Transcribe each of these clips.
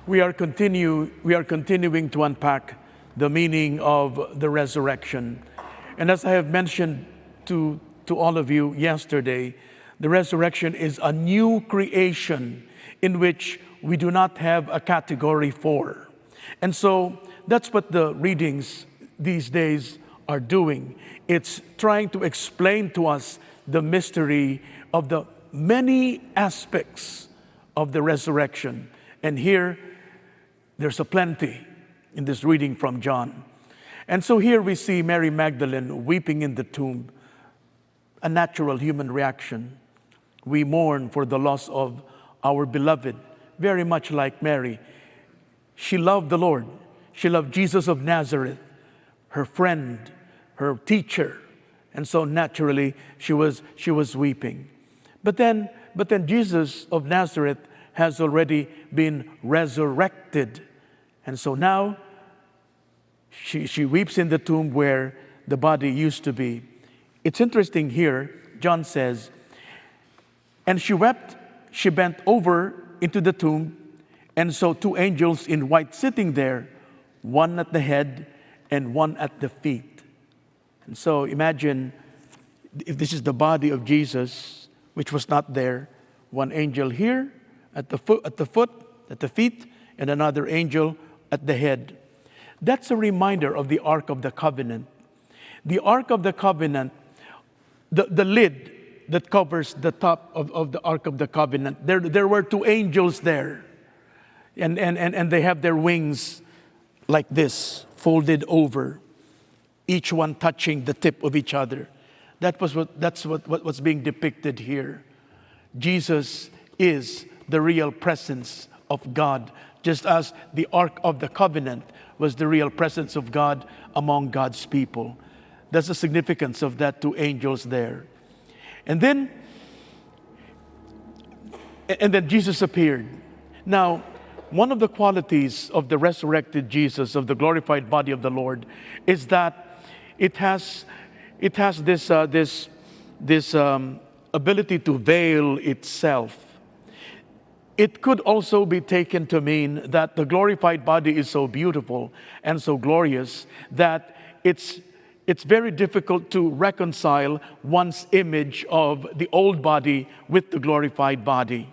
We are continuing to unpack the meaning of the resurrection. And as I have mentioned to all of you yesterday, the resurrection is a new creation in which we do not have a category for. And so that's what the readings these days are doing. It's trying to explain to us the mystery of the many aspects of the resurrection. And here, there's a plenty in this reading from John. And so here we see Mary Magdalene weeping in the tomb, a natural human reaction. We mourn for the loss of our beloved, very much like Mary. She loved the Lord. She loved Jesus of Nazareth, her friend, her teacher. And so naturally, she was weeping. But then Jesus of Nazareth has already been resurrected. And so now she weeps in the tomb where the body used to be. It's interesting here, John says, and she wept, she bent over into the tomb, and saw two angels in white sitting there, one at the head and one at the feet. And so imagine if this is the body of Jesus, which was not there, one angel here, at the foot, at the feet, and another angel at the head. That's a reminder of the Ark of the Covenant. The Ark of the Covenant, the lid that covers the top of the Ark of the Covenant, there were two angels there. And they have their wings like this, folded over, each one touching the tip of each other. That's what's being depicted here. Jesus is the real presence of God, just as the Ark of the Covenant was the real presence of God among God's people. That's the significance of that two angels there. And then Jesus appeared. Now, one of the qualities of the resurrected Jesus, of the glorified body of the Lord, is that it has this ability to veil itself. It could also be taken to mean that the glorified body is so beautiful and so glorious that it's very difficult to reconcile one's image of the old body with the glorified body.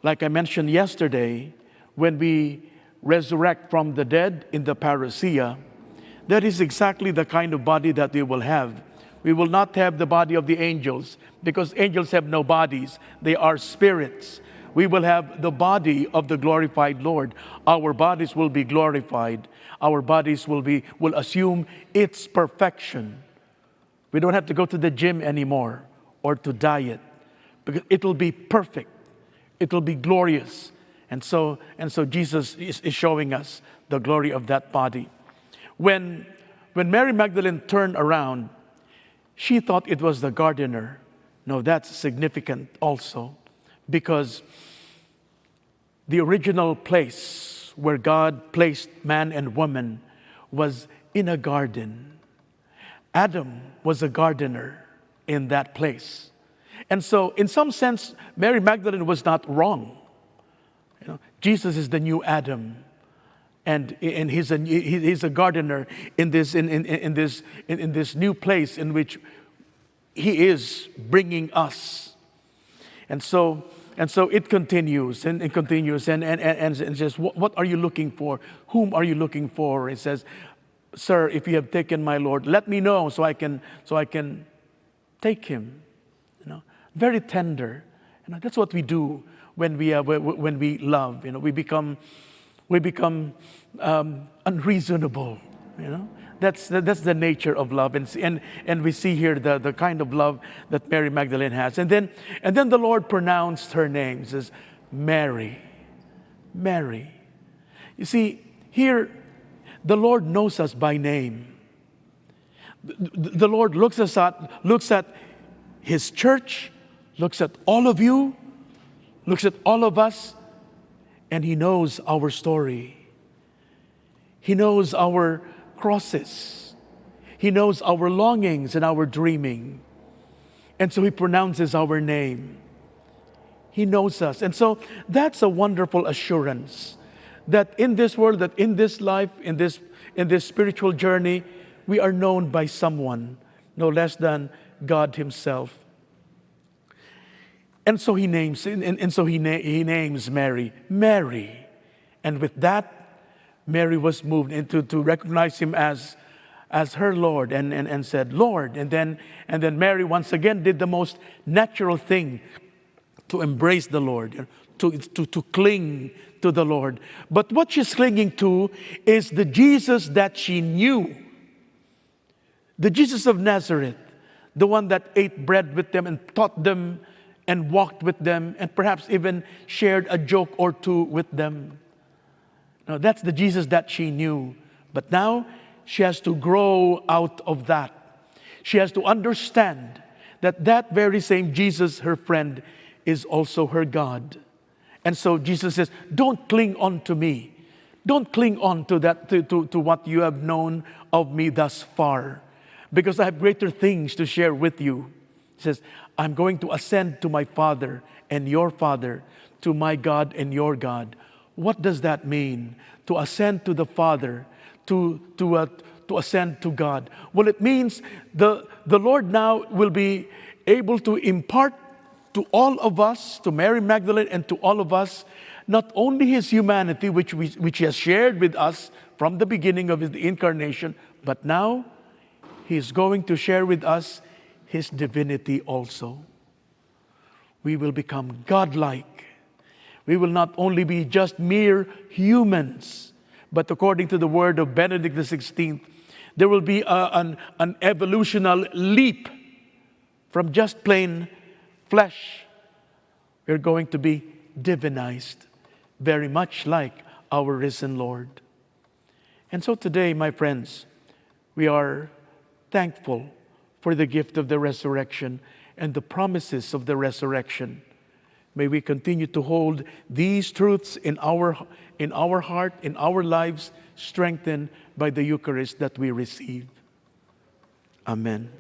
Like I mentioned yesterday, when we resurrect from the dead in the parousia, that is exactly the kind of body that we will have. We will not have the body of the angels, because angels have no bodies. They are spirits. We will have the body of the glorified Lord. Our bodies will be glorified. Our bodies will assume its perfection. We don't have to go to the gym anymore or to diet, because it will be perfect. It will be glorious. And so Jesus is showing us the glory of that body. When Mary Magdalene turned around, she thought it was the gardener. No, that's significant also, because the original place where God placed man and woman was in a garden. Adam was a gardener in that place. And so, in some sense, Mary Magdalene was not wrong. Jesus is the new Adam. And he's a gardener in this new place in which he is bringing us. And so it continues and continues and says, what are you looking for? Whom are you looking for? It says, sir, if you have taken my Lord, let me know so I can take him. Very tender. That's what we do when we love. We become unreasonable. That's the nature of love, and we see here the kind of love that Mary Magdalene has. And then the Lord pronounced her name. He says, Mary, Mary. You see, here the Lord knows us by name. The Lord looks at His church, looks at all of you, looks at all of us, and He knows our story. He knows our crosses. He knows our longings and our dreaming. And so He pronounces our name. He knows us. And so that's a wonderful assurance that in this world, that in this life, in this spiritual journey, we are known by someone, no less than God Himself. And so He names, He names Mary, Mary. And with that, Mary was moved into to recognize Him as her Lord and said, Lord. And then Mary once again did the most natural thing, to embrace the Lord, to cling to the Lord. But what she's clinging to is the Jesus that she knew. The Jesus of Nazareth, the one that ate bread with them and taught them and walked with them and perhaps even shared a joke or two with them. Now that's the Jesus that she knew. But now she has to grow out of that. She has to understand that that very same Jesus, her friend, is also her God. And so Jesus says, don't cling on to me. Don't cling on to that, to what you have known of me thus far, because I have greater things to share with you. He says, I'm going to ascend to my Father and your Father, to my God and your God. What does that mean? To ascend to the Father, to ascend to God. Well, it means the Lord now will be able to impart to all of us, to Mary Magdalene and to all of us, not only His humanity, which He has shared with us from the beginning of His incarnation, but now He is going to share with us His divinity also. We will become godlike. We will not only be just mere humans, but according to the word of Benedict XVI, there will be an evolutional leap from just plain flesh. We're going to be divinized, very much like our risen Lord. And so today, my friends, we are thankful for the gift of the resurrection and the promises of the resurrection. May we continue to hold these truths in our heart, in our lives, strengthened by the Eucharist that we receive. Amen.